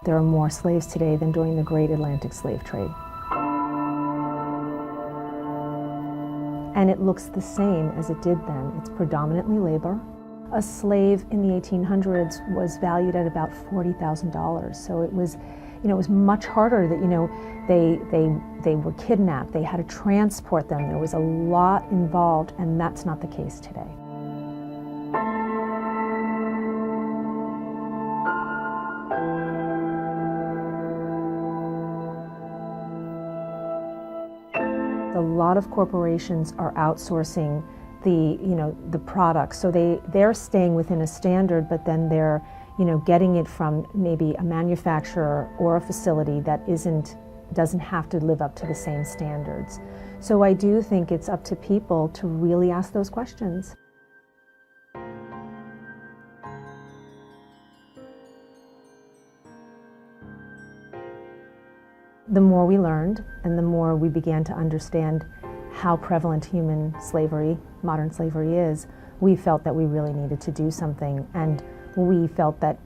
There are more slaves today than during the Great Atlantic Slave Trade. And it looks the same as it did then. It's predominantly labor. A slave in the 1800s was valued at about $40,000. So it was, it was much harder that, they were kidnapped, they had to transport them. There was a lot involved, and that's not the case today. A lot of corporations are outsourcing the products, so they're staying within a standard, but then they're getting it from maybe a manufacturer or a facility that doesn't have to live up to the same standards. So I do think it's up to people to really ask those questions. The more we learned and the more we began to understand how prevalent human slavery, modern slavery is, we felt that we really needed to do something, and we felt that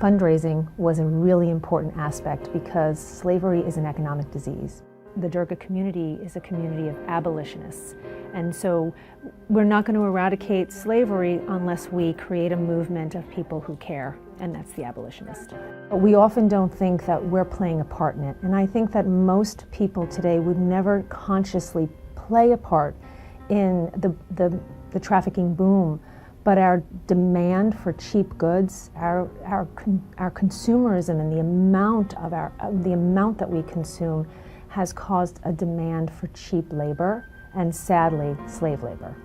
fundraising was a really important aspect because slavery is an economic disease. The Durga community is a community of abolitionists, and so we're not going to eradicate slavery unless we create a movement of people who care, and that's the abolitionists. But we often don't think that we're playing a part in it, and I think that most people today would never consciously play a part in the trafficking boom, but our demand for cheap goods, our consumerism, and the amount that we consume has caused a demand for cheap labor and, sadly, slave labor.